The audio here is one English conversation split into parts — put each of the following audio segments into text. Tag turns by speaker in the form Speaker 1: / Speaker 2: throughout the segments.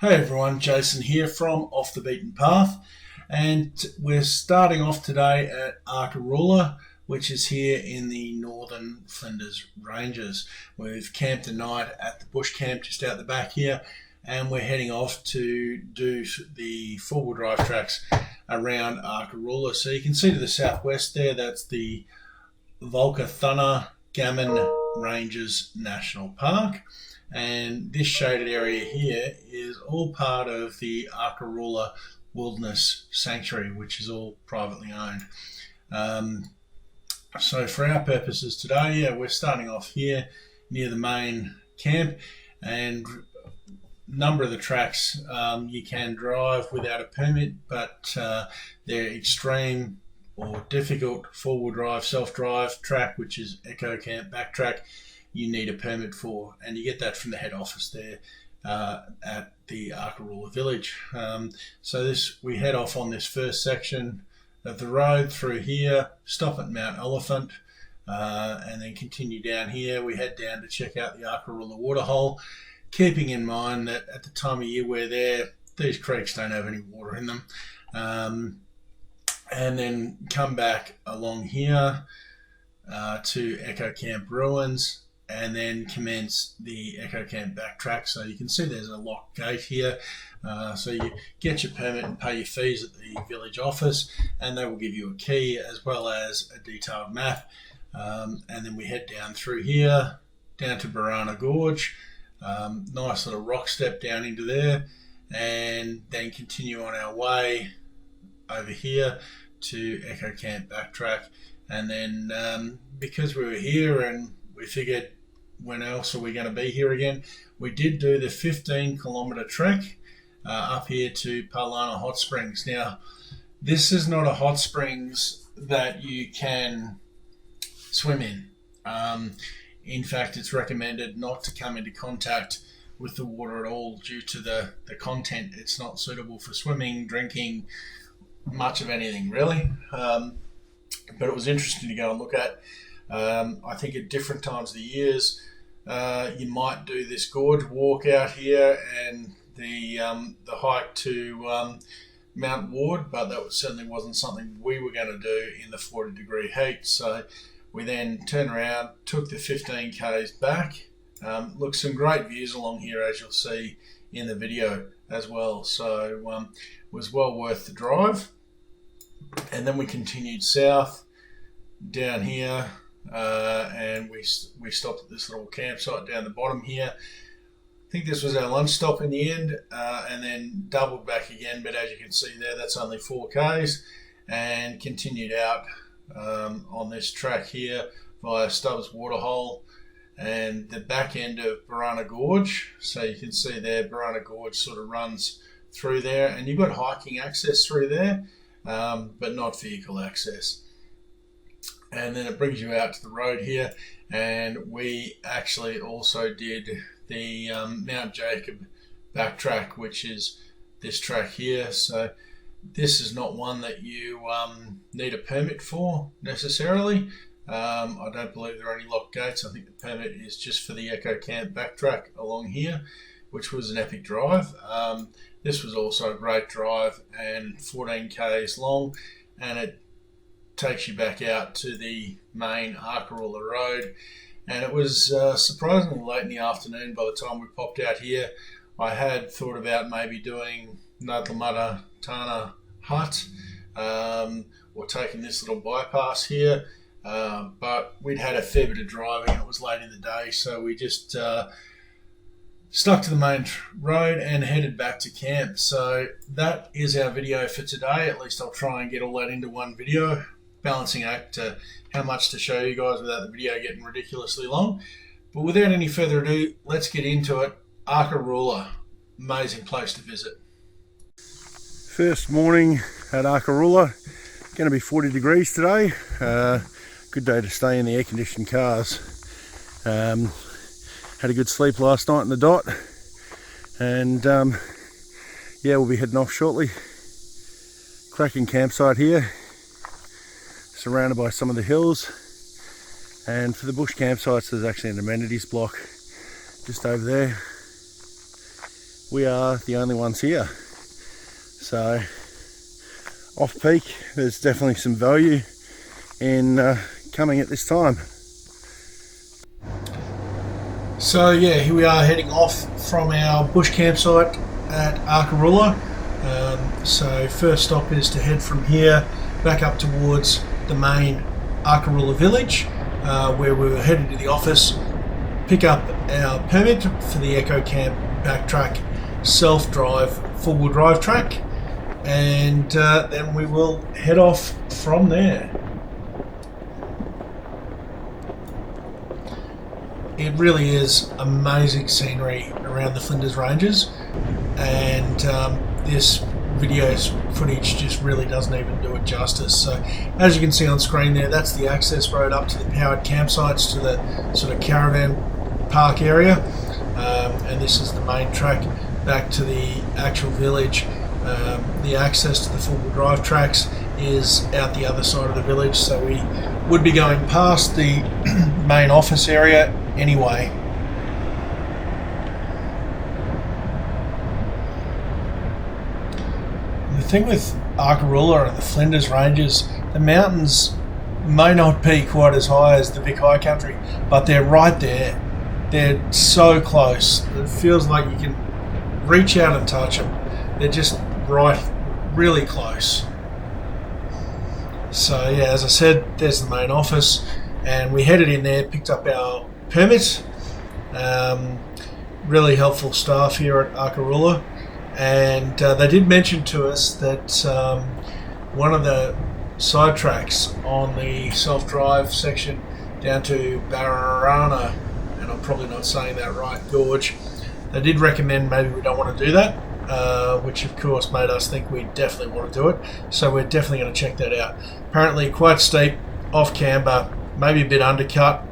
Speaker 1: Hey everyone, Jason here from Off the Beaten Path, and we're starting off today at Arkaroola, which is here in the northern Flinders Ranges. We've camped a night at the bush camp just out the back here, and we're heading off to do the four-wheel drive tracks around Arkaroola. So you can see to the southwest there, that's the Volca Gammon Ranges National Park. And this shaded area here is all part of the Arkaroola Wilderness Sanctuary, which is all privately owned. So for our purposes today, we're starting off here near the main camp, and a number of the tracks you can drive without a permit, but they're extreme or difficult four-wheel drive, self-drive track, which is Eco Camp Backtrack. You need a permit for, and you get that from the head office there at the Arkaroola village. So we head off on this first section of the road through here, stop at Mount Olifant, and then continue down here. We head down to check out the Arkaroola Waterhole, keeping in mind that at the time of year we're there, these creeks don't have any water in them. And then come back along here to Eco Camp Ruins, and then commence the Eco Camp Backtrack. So you can see there's a locked gate here. So you get your permit and pay your fees at the village office, and they will give you a key as well as a detailed map. And then we head down through here, down to Barrarana Gorge. Nice little rock step down into there, and then continue on our way over here to Eco Camp Backtrack. And then because we were here and we figured, when else are we going to be here again? We did do the 15-kilometre trek up here to Barrarana Hot Springs. Now, this is not a hot springs that you can swim in. In fact, it's recommended not to come into contact with the water at all due to the content. It's not suitable for swimming, drinking, much of anything really. But it was interesting to go and look at. I think at different times of the years, you might do this gorge walk out here and the hike to Mount Ward, but that certainly wasn't something we were going to do in the 40-degree heat. So we then turned around, took the 15 k's back. Look, some great views along here, as you'll see in the video as well. So was well worth the drive. And then we continued south down here. And we stopped at this little campsite down the bottom here. I think this was our lunch stop in the end, and then doubled back again, but as you can see there, that's only 4 k's, and continued out on this track here via Stubbs Waterhole and the back end of Barrarana Gorge. So you can see there, Barrarana Gorge sort of runs through there, and you've got hiking access through there, but not vehicle access. And then it brings you out to the road here, and we actually also did the Mount Jacob backtrack, which is this track here. So this is not one that you need a permit for necessarily. I don't believe there are any locked gates. I think the permit is just for the Eco Camp backtrack along here, which was an epic drive. This was also a great drive and 14 k's long, and it takes you back out to the main Arkaroola Road. And it was surprisingly late in the afternoon by the time we popped out here. I had thought about maybe doing Nadlamutta Tana Hut or taking this little bypass here, but we'd had a fair bit of driving and it was late in the day, so we just stuck to the main road and headed back to camp. So that is our video for today. At least I'll try and get all that into one video. Balancing act how much to show you guys without the video getting ridiculously long. But without any further ado, let's get into it. Arkaroola, amazing place to visit.
Speaker 2: First morning at Arkaroola, going to be 40 degrees today. Good day to stay in the air-conditioned cars. Had a good sleep last night in the dot, and yeah, we'll be heading off shortly. Cracking campsite here, surrounded by some of the hills, and for the bush campsites there's actually an amenities block just over there, we are the only ones here. So off peak, there's definitely some value in coming at this time.
Speaker 1: So yeah, here we are heading off from our bush campsite at Arkaroola. So first stop is to head from here back up towards the main Arkaroola village, where we were headed to the office, pick up our permit for the Echo Camp backtrack self-drive four-wheel drive track, and then we will head off from there. It really is amazing scenery around the Flinders Ranges, and this video's footage just really doesn't even do it justice. So as you can see on screen there, that's the access road up to the powered campsites, to the sort of caravan park area, and this is the main track back to the actual village. The access to the four-wheel drive tracks is out the other side of the village, so we would be going past the main office area anyway. The thing with Arkaroola and the Flinders Ranges, the mountains may not be quite as high as the Vic High Country, but they're right there. They're so close. It feels like you can reach out and touch them. They're just right, really close. So yeah, as I said, there's the main office, and we headed in there, picked up our permit. Really helpful staff here at Arkaroola, and they did mention to us that one of the side tracks on the self-drive section down to Barrarana, and I'm probably not saying that right, Gorge, they did recommend maybe we don't want to do that, which of course made us think we definitely want to do it, so we're definitely going to check that out. Apparently quite steep, off camber, maybe a bit undercut,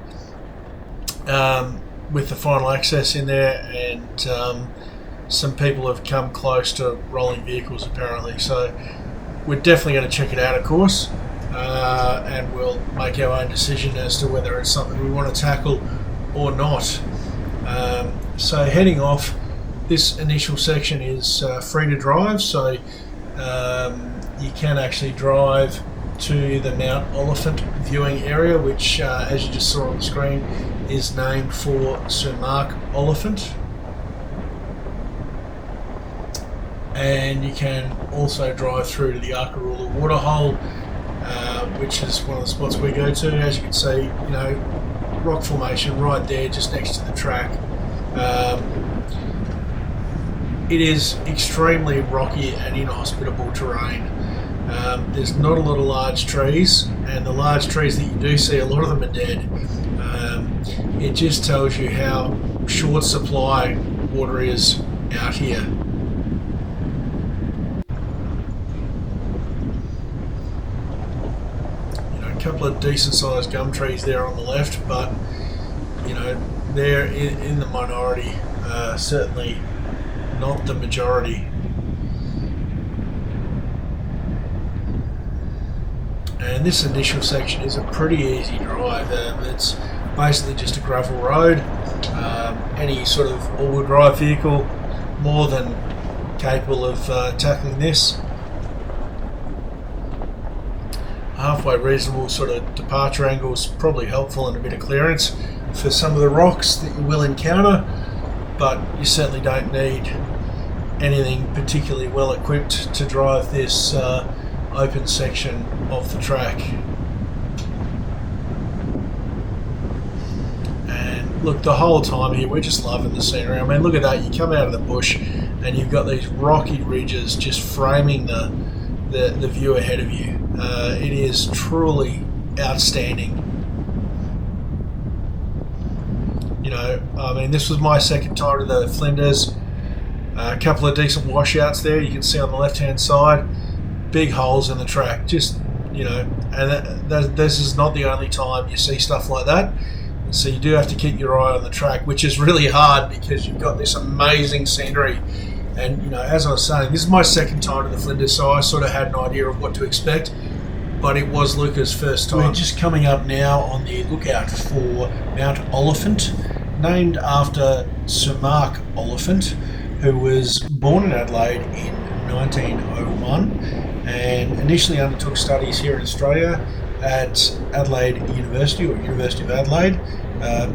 Speaker 1: with the final access in there, and some people have come close to rolling vehicles apparently, so we're definitely going to check it out, of course, and we'll make our own decision as to whether it's something we want to tackle or not. So heading off, this initial section is free to drive, so you can actually drive to the Mount Olifant viewing area, which as you just saw on the screen is named for Sir Mark Olifant. And you can also drive through to the Arkaroola Waterhole, which is one of the spots we go to. As you can see, you know, rock formation right there just next to the track. It is extremely rocky and inhospitable terrain. There's not a lot of large trees, and the large trees that you do see, a lot of them are dead. It just tells you how short supply water is out here. You know, a couple of decent sized gum trees there on the left, but you know, they're in the minority, certainly not the majority. And this initial section is a pretty easy drive. It's basically just a gravel road. Any sort of all-wheel drive vehicle more than capable of tackling this. Halfway reasonable sort of departure angles, probably helpful, and a bit of clearance for some of the rocks that you will encounter, but you certainly don't need anything particularly well equipped to drive this open section of the track. And look, the whole time here we're just loving the scenery. I mean, look at that, you come out of the bush and you've got these rocky ridges just framing the view ahead of you. It is truly outstanding. You know, I mean, this was my second time to the Flinders. A couple of decent washouts there, you can see on the left hand side. Big holes in the track, just, you know, and this is not the only time you see stuff like that. So you do have to keep your eye on the track, which is really hard because you've got this amazing scenery. And, you know, as I was saying, this is my second time to the Flinders, so I sort of had an idea of what to expect, but it was Luca's first time. We're just coming up now on the lookout for Mount Olifant, named after Sir Mark Olifant, who was born in Adelaide in 1901 and initially undertook studies here in Australia at Adelaide University, or University of Adelaide,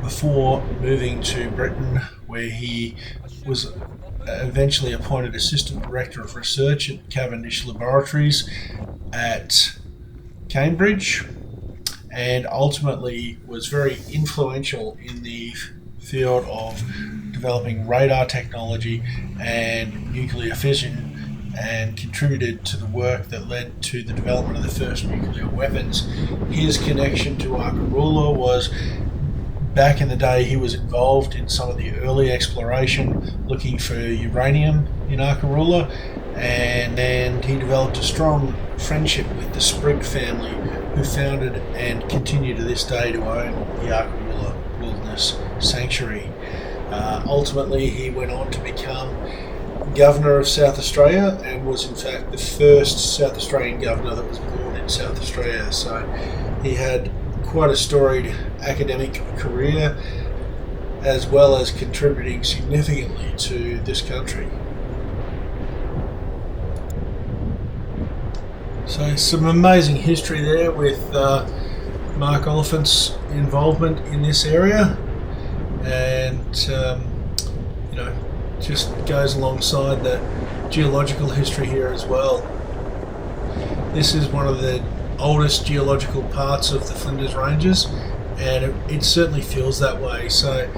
Speaker 1: before moving to Britain, where he was eventually appointed Assistant Director of Research at Cavendish Laboratories at Cambridge, and ultimately was very influential in the field of developing radar technology and nuclear fission, and contributed to the work that led to the development of the first nuclear weapons. His connection to Arkaroola was, back in the day, he was involved in some of the early exploration looking for uranium in Arkaroola, and he developed a strong friendship with the Sprigg family, who founded and continue to this day to own the Arkaroola Wilderness Sanctuary. Ultimately, he went on to become Governor of South Australia, and was in fact the first South Australian governor that was born in South Australia. So he had quite a storied academic career, as well as contributing significantly to this country. So some amazing history there with Mount Olifant's involvement in this area, and just goes alongside the geological history here as well. This is one of the oldest geological parts of the Flinders Ranges, and it certainly feels that way. So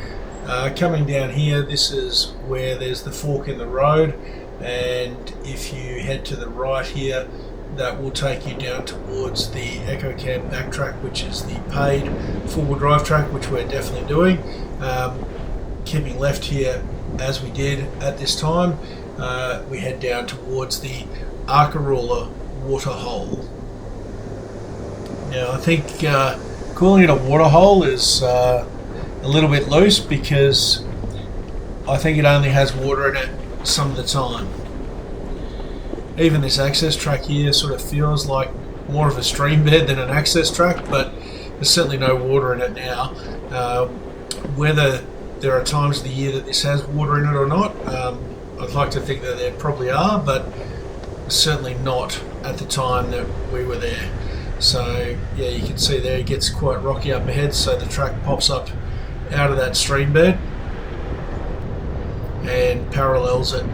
Speaker 1: coming down here, this is where there's the fork in the road, and if you head to the right here, that will take you down towards the Echo Camp backtrack, which is the paid four-wheel drive track, which we're definitely doing. Keeping left here, as we did at this time, we head down towards the Arkaroola Waterhole. Now, I think calling it a waterhole is a little bit loose, because I think it only has water in it some of the time. Even this access track here sort of feels like more of a stream bed than an access track, but there's certainly no water in it now. Whether there are times of the year that this has water in it or not, I'd like to think that there probably are, but certainly not at the time that we were there. So yeah, you can see there it gets quite rocky up ahead, so the track pops up out of that stream bed and parallels it.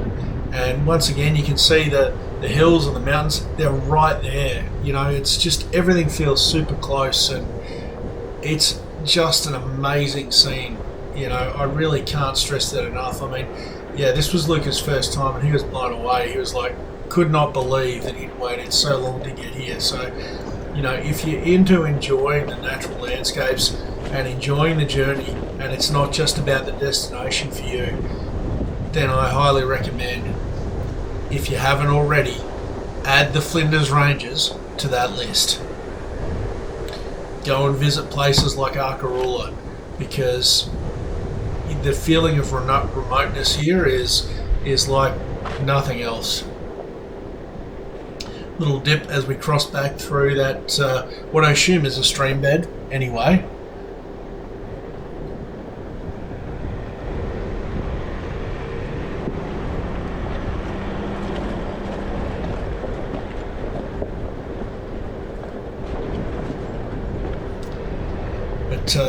Speaker 1: And once again, you can see the hills and the mountains, they're right there. It's just, everything feels super close, and it's just an amazing scene. I really can't stress that enough. I mean, yeah, this was Luca's first time, and he was blown away. He was like, could not believe that he'd waited so long to get here. So, if you're into enjoying the natural landscapes and enjoying the journey, and it's not just about the destination for you, then I highly recommend, if you haven't already, add the Flinders Ranges to that list. Go and visit places like Arkaroola, because the feeling of remoteness here is like nothing else. Little dip as we cross back through that, what I assume is a stream bed anyway.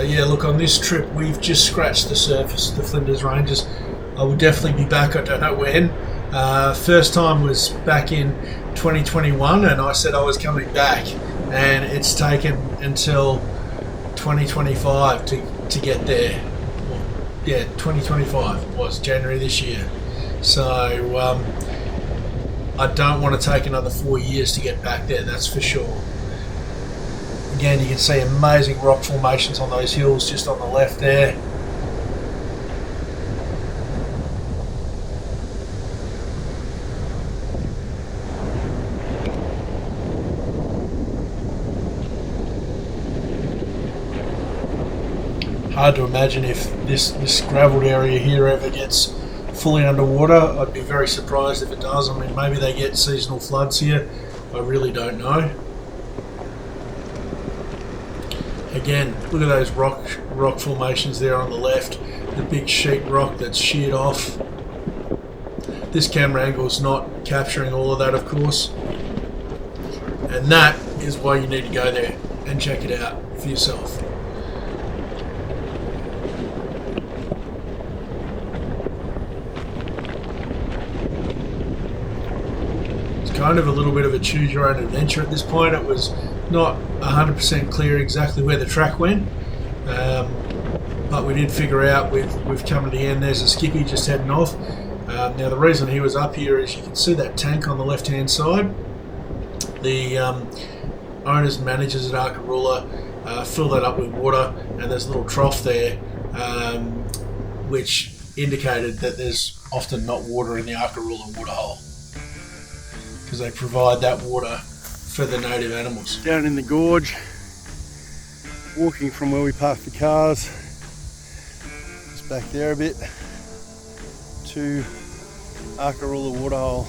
Speaker 1: Yeah, look, on this trip we've just scratched the surface of the Flinders Ranges. I will definitely be back, I don't know when. First time was back in 2021, and I said I was coming back, and it's taken until 2025 to get there. Well, yeah, 2025 was January this year. So I don't want to take another 4 years to get back there, that's for sure. Again, you can see amazing rock formations on those hills just on the left there. Hard to imagine if this gravelled area here ever gets fully underwater. I'd be very surprised if it does. I mean, maybe they get seasonal floods here. I really don't know. Again, look at those rock formations there on the left, the big sheet rock that's sheared off. This camera angle is not capturing all of that, of course, and that is why you need to go there and check it out for yourself. It's kind of a little bit of a choose your own adventure at this point. It was not 100% clear exactly where the track went, but we did figure out we've come to the end. There's a skippy just heading off. Now the reason he was up here is you can see that tank on the left hand side. The owners and managers at Arkaroola fill that up with water, and there's a little trough there which indicated that there's often not water in the Arkaroola Waterhole because they provide that water for the native animals.
Speaker 2: Down in the gorge, walking from where we parked the cars, just back there a bit, to Arkaroola Waterhole.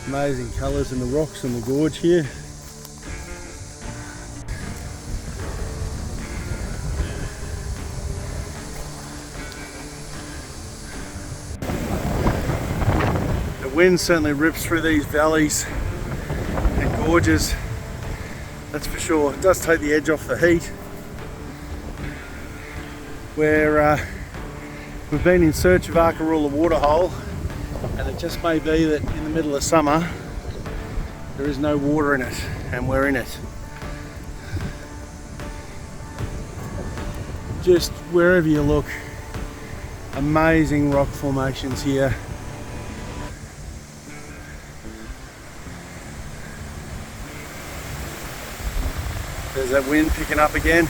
Speaker 2: Amazing colours in the rocks in the gorge here. The wind certainly rips through these valleys and gorges, that's for sure. It does take the edge off the heat. We've been in search of Arkaroola Waterhole, and it just may be that in the middle of summer there is no water in it, and we're in it. Just wherever you look, amazing rock formations here. There's that wind picking up again.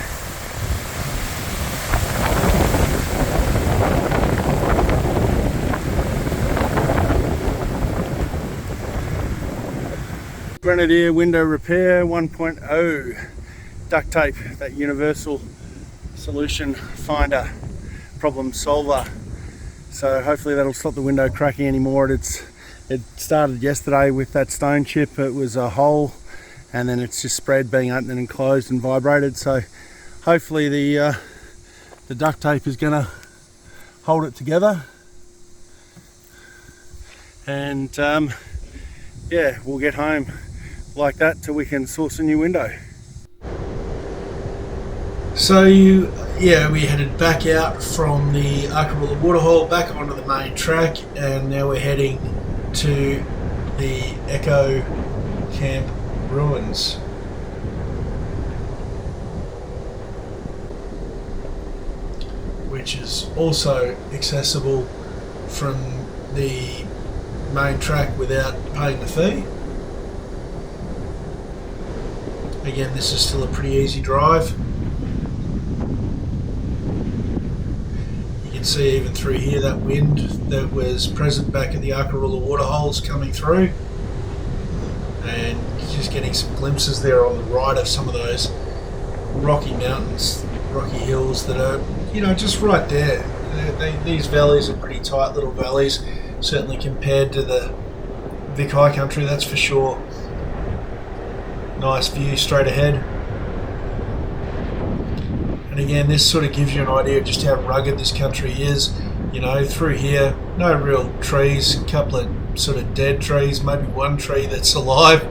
Speaker 2: Grenadier window repair 1.0 duct tape, that universal solution finder problem solver. So hopefully that'll stop the window cracking anymore. It started yesterday with that stone chip. It was a hole, and then it's just spread, being opened and closed and vibrated. So hopefully the duct tape is going to hold it together, and yeah, we'll get home like that till we can source a new window.
Speaker 1: So we headed back out from the Arkaroola Waterhole back onto the main track, and now we're heading to the Echo Camp ruins. Which is also accessible from the main track without paying the fee. Again, this is still a pretty easy drive. You can see even through here that wind that was present back at the Arkaroola Waterholes coming through, and you're just getting some glimpses there on the right of some of those rocky mountains, rocky hills that are, just right there. These valleys are pretty tight little valleys, certainly compared to the Vic High Country, that's for sure. Nice view straight ahead. And again, this sort of gives you an idea of just how rugged this country is. Through here, no real trees, a couple of sort of dead trees, maybe one tree that's alive.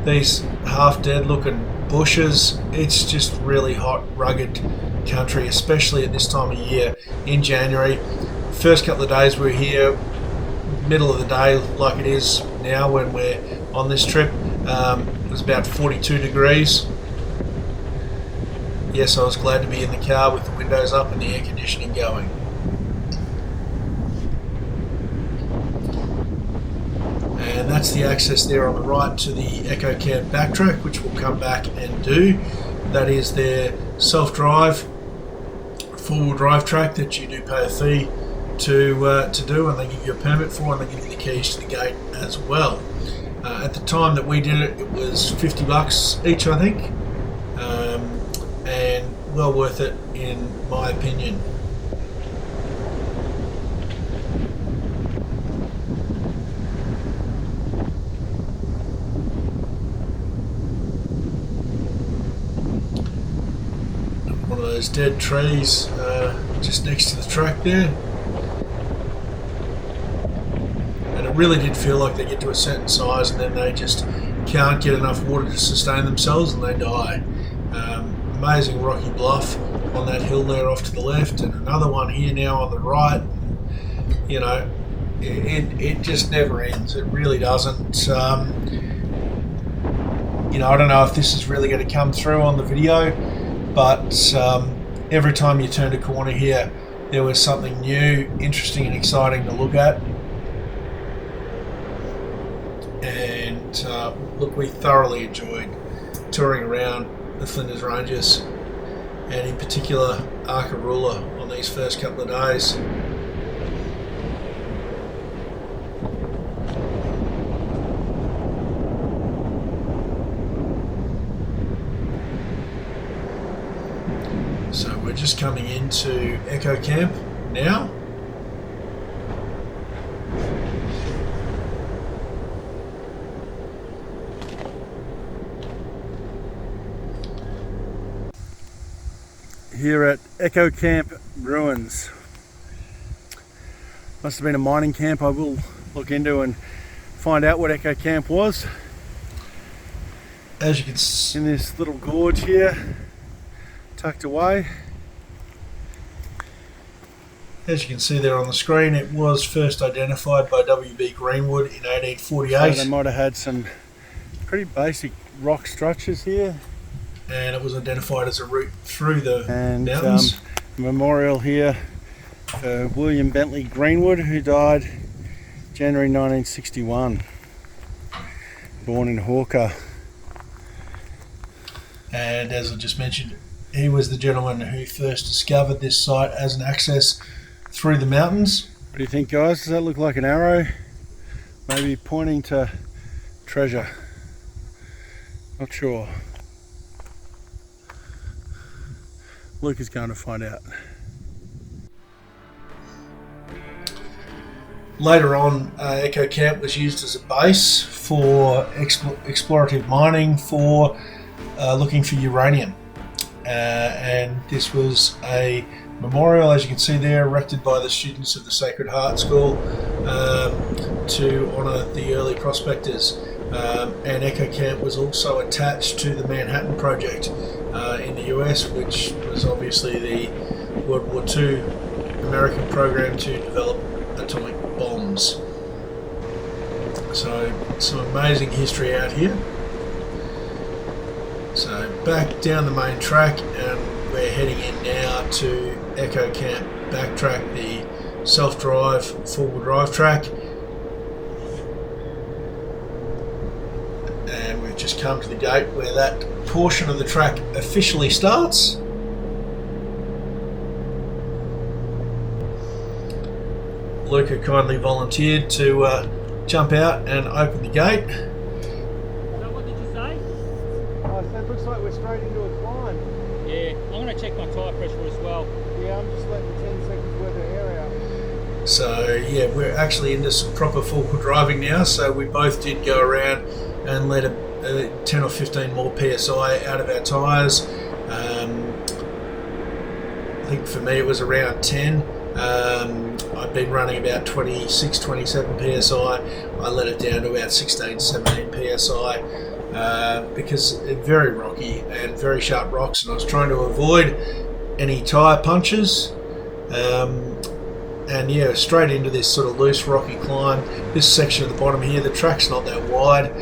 Speaker 1: These half dead looking bushes. It's just really hot, rugged country, especially at this time of year in January. First couple of days we're here, middle of the day like it is now when we're on this trip, it was about 42 degrees. Yes, I was glad to be in the car with the windows up and the air conditioning going. And that's the access there on the right to the Echo Camp backtrack, which we'll come back and do. That is their self-drive, four-wheel drive track that you do pay a fee to do, and they give you a permit for, and they give you the keys to the gate as well. At the time that we did it, it was $50 each, I think, and well worth it in my opinion. One of those dead trees just next to the track there. And it really did feel like they get to a certain size and then they just can't get enough water to sustain themselves and they die. Amazing rocky bluff on that hill there off to the left, and another one here now on the right. You know, it just never ends. It really doesn't. You know, I don't know if this is really going to come through on the video, but every time you turned a corner here, there was something new, interesting and exciting to look at. And look, we thoroughly enjoyed touring around the Flinders Ranges, and in particular Arkaroola on these first couple of days. So we're just coming into Echo Camp now.
Speaker 2: Here at Echo Camp Ruins. Must have been a mining camp. I will look into and find out what Echo Camp was.
Speaker 1: As you can see,
Speaker 2: in this little gorge here, tucked away.
Speaker 1: As you can see there on the screen, it was first identified by W.B. Greenwood in 1848.
Speaker 2: So they might have had some pretty basic rock structures here.
Speaker 1: And it was identified as a route through the
Speaker 2: And
Speaker 1: mountains.
Speaker 2: memorial here for William Bentley Greenwood, who died January 1961. Born in Hawker.
Speaker 1: And as I just mentioned, he was the gentleman who first discovered this site as an access through the mountains.
Speaker 2: What do you think, guys? Does that look like an arrow? Maybe pointing to treasure? Not sure. Luke is going to find out.
Speaker 1: Later on, Echo Camp was used as a base for explorative mining for looking for uranium. And this was a memorial, as you can see there, erected by the students of the Sacred Heart School to honour the early prospectors. And Echo Camp was also attached to the Manhattan Project in the US, which was obviously the World War II American program to develop atomic bombs. So some amazing history out here. So back down the main track, and we're heading in now to Echo Camp Backtrack, the self-drive, four-wheel drive track. And we've just come to the gate where that portion of the track officially starts. Luca kindly volunteered to jump out and open the gate.
Speaker 3: So what did you say?
Speaker 2: Oh, so it looks like we're straight into a climb.
Speaker 3: Yeah, I'm going to check my tyre pressure as well.
Speaker 2: Yeah, I'm just letting 10 seconds worth of air out.
Speaker 1: So yeah, we're actually into some proper four-wheel driving now. So we both did go around and let a 10 or 15 more PSI out of our tyres. I think for me it was around 10. I've been running about 26, 27 PSI. I let it down to about 16, 17 PSI because it's very rocky and very sharp rocks, and I was trying to avoid any tyre punches. And yeah, straight into this sort of loose rocky climb. This section at the bottom here, the track's not that wide.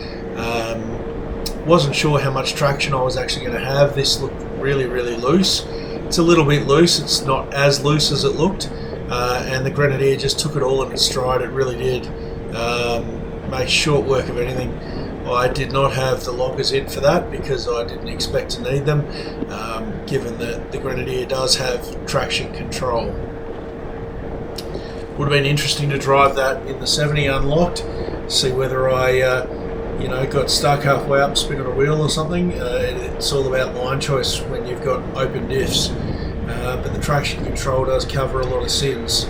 Speaker 1: Wasn't sure how much traction I was actually going to have. This looked really, really loose. It's a little bit loose. It's not as loose as it looked. And the Grenadier just took it all in its stride. It really did. Made short work of anything. I did not have the loggers in for that because I didn't expect to need them, given that the Grenadier does have traction control. Would have been interesting to drive that in the 70 unlocked, see whether I got stuck halfway up spinning a wheel or something. It's all about line choice when you've got open diffs. But the traction control does cover a lot of sins,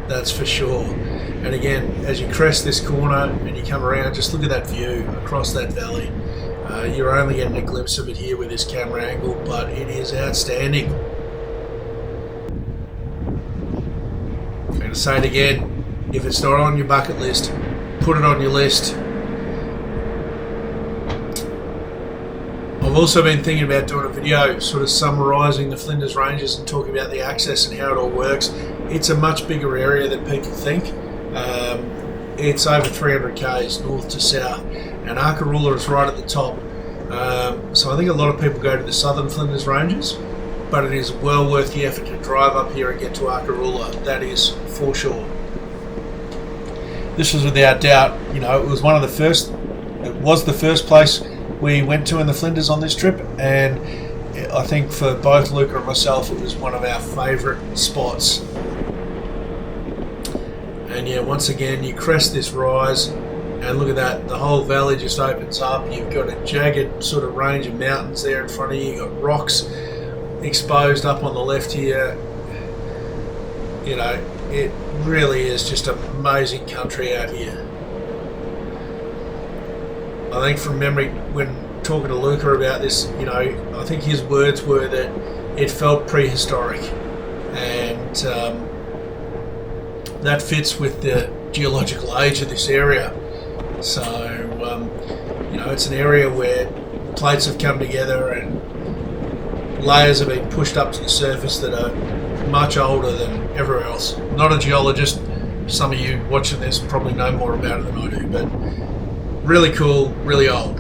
Speaker 1: that's for sure. And again, as you crest this corner and you come around, just look at that view across that valley. You're only getting a glimpse of it here with this camera angle, but it is outstanding. say it again, if it's not on your bucket list, put it on your list. I've also been thinking about doing a video sort of summarising the Flinders Ranges and talking about the access and how it all works. It's a much bigger area than people think. It's over 300 k's north to south, and Arkaroola is right at the top. So I think a lot of people go to the southern Flinders Ranges, but it is well worth the effort to drive up here and get to Arkaroola. That is for sure. This was without doubt, you know, it was the first place we went to in the Flinders on this trip, and I think for both Luca and myself it was one of our favourite spots. And yeah, once again you crest this rise and look at that, the whole valley just opens up. You've got a jagged sort of range of mountains there in front of you. You've got rocks exposed up on the left here. You know, it really is just amazing country out here. I think from memory, when talking to Luca about this, you know, I think his words were that it felt prehistoric, and that fits with the geological age of this area. So, you know, it's an area where plates have come together and layers have been pushed up to the surface that are much older than everywhere else. Not a geologist. Some of you watching this probably know more about it than I do, but really cool, really old.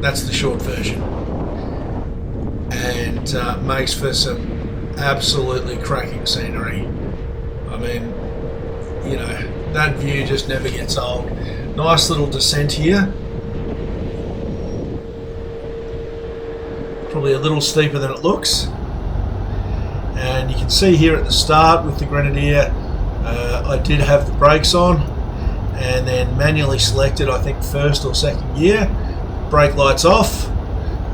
Speaker 1: That's the short version. And makes for some absolutely cracking scenery. I mean, you know, that view just never gets old. Nice little descent here. Probably a little steeper than it looks. And you can see here at the start with the Grenadier, I did have the brakes on, and then manually selected, I think, first or second gear. Brake lights off,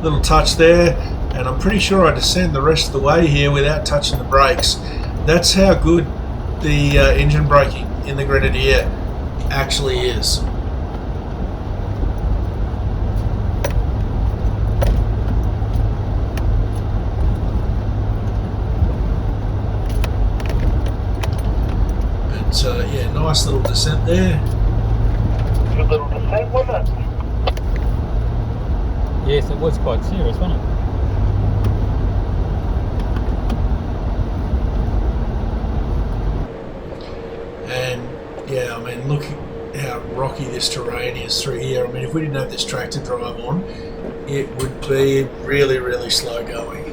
Speaker 1: little touch there, and I'm pretty sure I descend the rest of the way here without touching the brakes. That's how good the engine braking in the Grenadier actually is. But yeah, nice little descent there.
Speaker 4: Good little descent, wasn't it?
Speaker 3: Yes, it was quite serious, wasn't it?
Speaker 1: And yeah, I mean, look how rocky this terrain is through here. I mean, if we didn't have this track to drive on, it would be really, really slow going.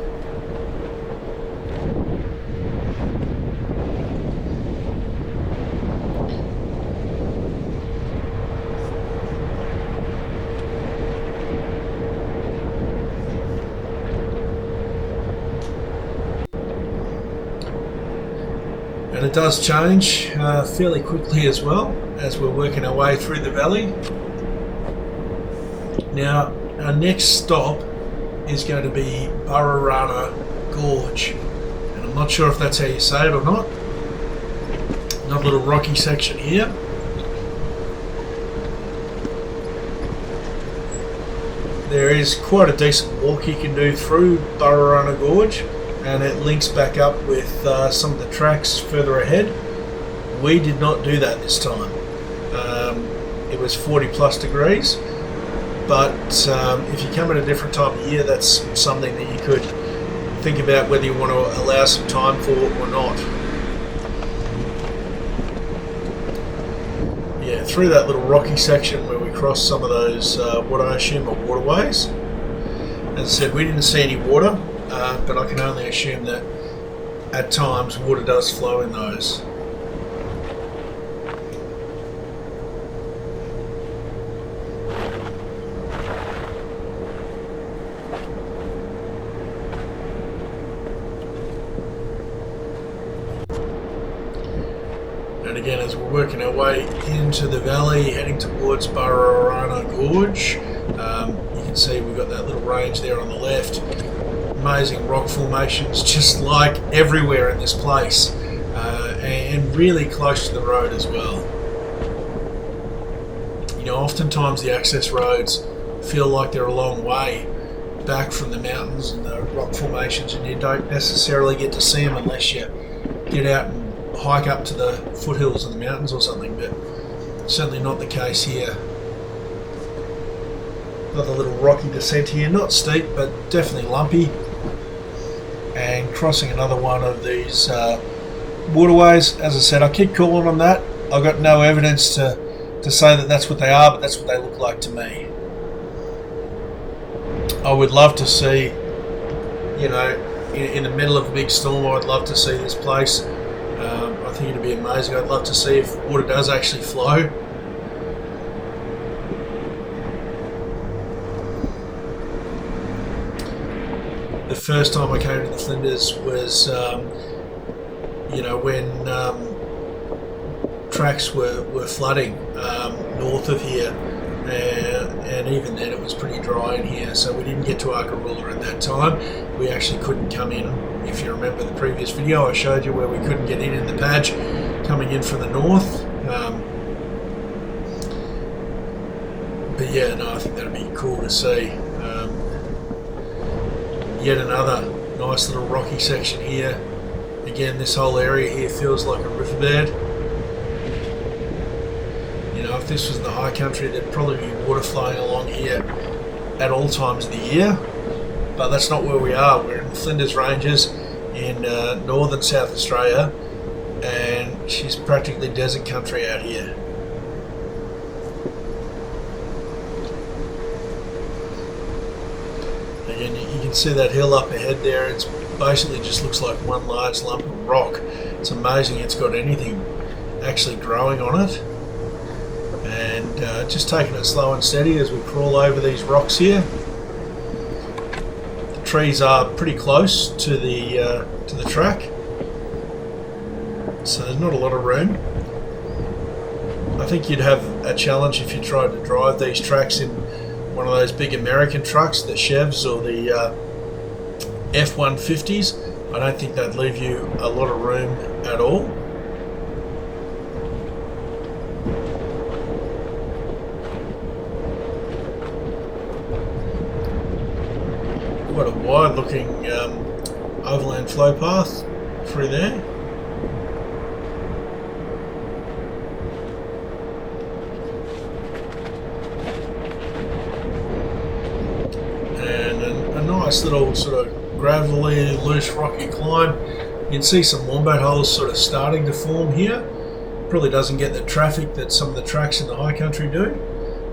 Speaker 1: And it does change fairly quickly as well as we're working our way through the valley. Now, our next stop is going to be Barrarana Gorge, and I'm not sure if that's how you say it or not. Another little rocky section here. There is quite a decent walk you can do through Barrarana Gorge, and it links back up with some of the tracks further ahead. We did not do that this time. It was 40 plus degrees, but if you come at a different time of year, that's something that you could think about whether you want to allow some time for or not. Yeah, through that little rocky section where we crossed some of those what I assume are waterways. As I said, we didn't see any water, but I can only assume that at times water does flow in those. And again, as we're working our way into the valley, heading towards Barrarana Gorge, you can see we've got that little range there on the left. Amazing rock formations, just like everywhere in this place, and really close to the road as well. You know, oftentimes the access roads feel like they're a long way back from the mountains and the rock formations, and you don't necessarily get to see them unless you get out and hike up to the foothills of the mountains or something, but certainly not the case here. Another little rocky descent here, not steep but definitely lumpy, and crossing another one of these waterways. As I said, I keep calling on that. I've got no evidence to say that that's what they are, but that's what they look like to me. I would love to see, you know, in the middle of a big storm, I'd love to see this place. I think it'd be amazing. I'd love to see if water does actually flow. The first time I came to the Flinders was, you know, when tracks were flooding north of here, and even then it was pretty dry in here, so we didn't get to Arkaroola at that time. We actually couldn't come in. If you remember the previous video, I showed you where we couldn't get in the patch coming in from the north. But yeah, no, I think that'd be cool to see. Yet another nice little rocky section here. Again, this whole area here feels like a riverbed. You know, if this was the high country, there'd probably be water flowing along here at all times of the year. But that's not where we are. We're in the Flinders Ranges in northern South Australia, and she's practically desert country out here. Again, you can see that hill up ahead there. It's basically just looks like one large lump of rock. It's amazing it's got anything actually growing on it. And just taking it slow and steady as we crawl over these rocks here. The trees are pretty close to the track, so there's not a lot of room. I think you'd have a challenge if you tried to drive these tracks in one of those big American trucks, the Chevs or the F-150s. I don't think they'd leave you a lot of room at all. Quite a wide looking overland flow path through there. And a nice little sort of gravelly, loose, rocky climb. You can see some wombat holes sort of starting to form here. Probably doesn't get the traffic that some of the tracks in the high country do,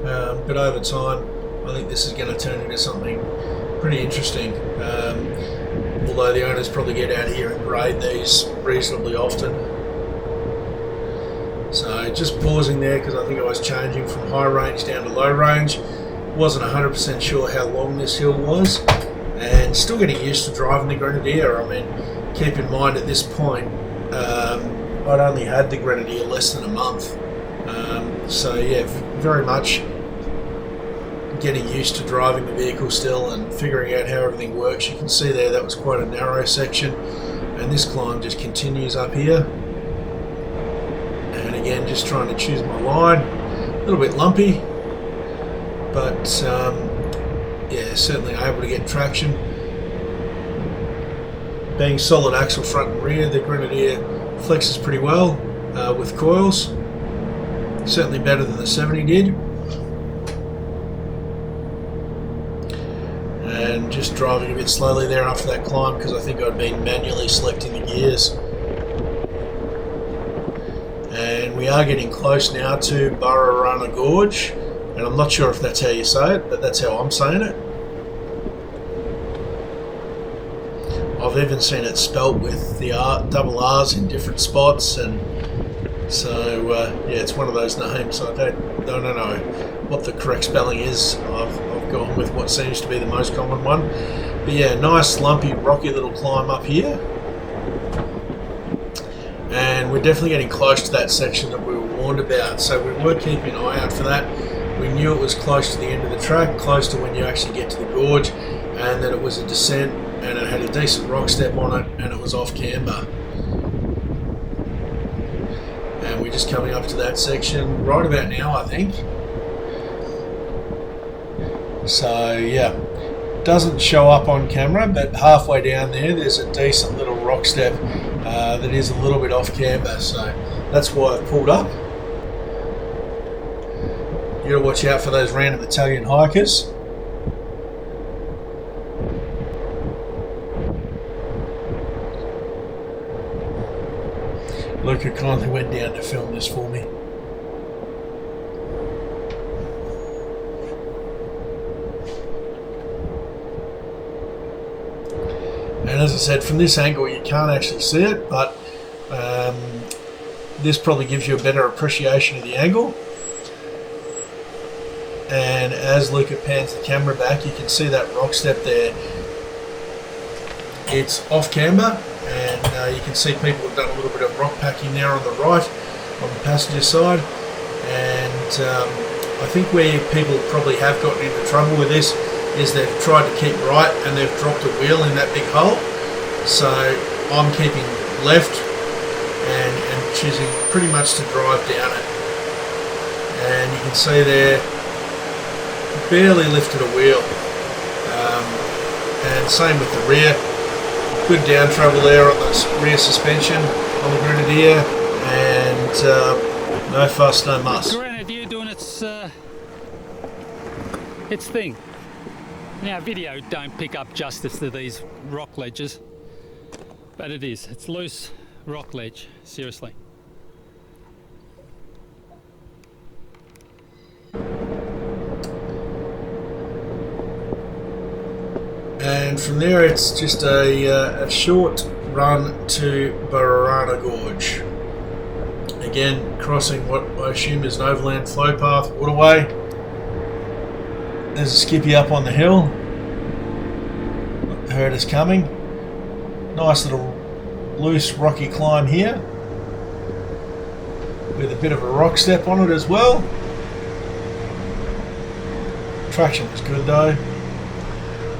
Speaker 1: but over time I think this is going to turn into something pretty interesting, although the owners probably get out here and grade these reasonably often. So just pausing there because I think I was changing from high range down to low range. Wasn't 100% sure how long this hill was, and still getting used to driving the Grenadier. I mean, keep in mind at this point I'd only had the Grenadier less than a month, so yeah, very much getting used to driving the vehicle still and figuring out how everything works. You can see there that was quite a narrow section, and this climb just continues up here. And again, just trying to choose my line. A little bit lumpy, but yeah, certainly able to get traction. Being solid axle front and rear, the Grenadier flexes pretty well with coils. Certainly better than the 70 did. And just driving a bit slowly there after that climb because I think I'd been manually selecting the gears. And we are getting close now to Barrarana Gorge, and I'm not sure if that's how you say it, but that's how I'm saying it. I've even seen it spelt with the double R's in different spots, and so yeah, it's one of those names. I don't know what the correct spelling is. I've gone with what seems to be the most common one. But yeah, nice lumpy rocky little climb up here, and we're definitely getting close to that section that we were warned about, so we were keeping an eye out for that. We knew it was close to the end of the track, close to when you actually get to the gorge, and that it was a descent and it had a decent rock step on it, and it was off camber. And we're just coming up to that section right about now, I think. So yeah, doesn't show up on camera, but halfway down there's a decent little rock step that is a little bit off camber, so that's why I've pulled up. You gotta watch out for those random Italian hikers. Luca kindly went down to film this for me. And as I said, from this angle you can't actually see it, but this probably gives you a better appreciation of the angle. And as Luca pans the camera back, you can see that rock step there. It's off camber, and you can see people have done a little bit of rock packing there on the right, on the passenger side. And I think where people probably have gotten into trouble with this is they've tried to keep right and they've dropped a wheel in that big hole. So I'm keeping left and choosing pretty much to drive down it. And you can see there, barely lifted a wheel. And same with the rear. Good down travel there on the rear suspension on the Grenadier, and no fuss, no muss.
Speaker 3: Grenadier doing its thing. Now video don't pick up justice to these rock ledges, but it is. It's loose rock ledge, seriously.
Speaker 1: And from there it's just a short run to Barrarana Gorge. Again, crossing what I assume is an overland flow path waterway. There's a skippy up on the hill. Herd is coming. Nice little loose rocky climb here, with a bit of a rock step on it as well. Traction was good though.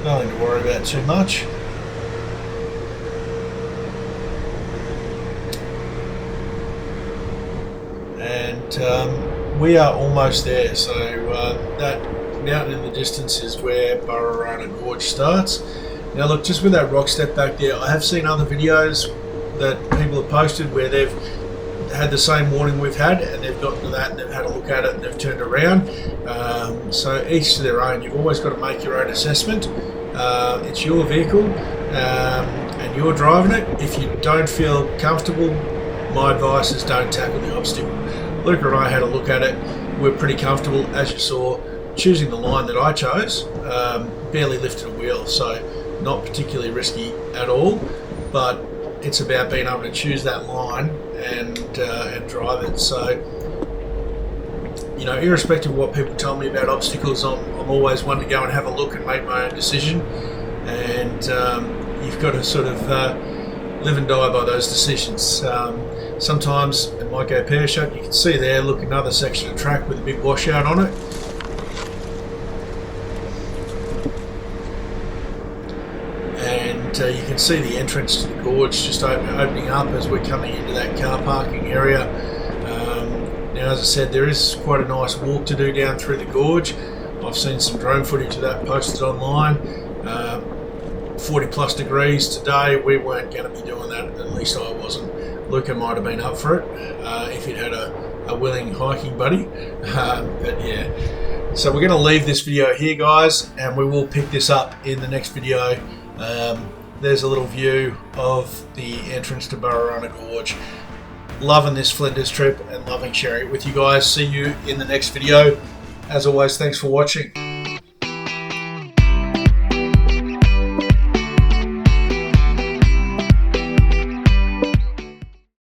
Speaker 1: Nothing to worry about too much. And we are almost there. So that mountain in the distance is where Barrarana Gorge starts. Now look, just with that rock step back there, I have seen other videos that people have posted where they've had the same warning we've had, and they've gotten to that and they've had a look at it and they've turned around. So each to their own. You've always got to make your own assessment. It's your vehicle and you're driving it. If you don't feel comfortable, my advice is don't tackle the obstacle. Luca and I had a look at it. We're pretty comfortable, as you saw, choosing the line that I chose. Barely lifted a wheel, so not particularly risky at all, but it's about being able to choose that line and drive it. So, you know, irrespective of what people tell me about obstacles, I'm always one to go and have a look and make my own decision. And you've got to sort of live and die by those decisions. Sometimes it might go pear-shaped. You can see there, look, another section of track with a big washout on it. And you can see the entrance to the gorge just opening up as we're coming into that car parking area. Now, as I said, there is quite a nice walk to do down through the gorge. I've seen some drone footage of that posted online. 40 plus degrees today. We weren't going to be doing that, at least I wasn't. Luca might have been up for it if he'd had a willing hiking buddy. But yeah, so we're going to leave this video here, guys, and we will pick this up in the next video. There's a little view of the entrance to Barrarana Gorge. Loving this Flinders trip and loving sharing it with you guys. See you in the next video. As always, thanks for watching.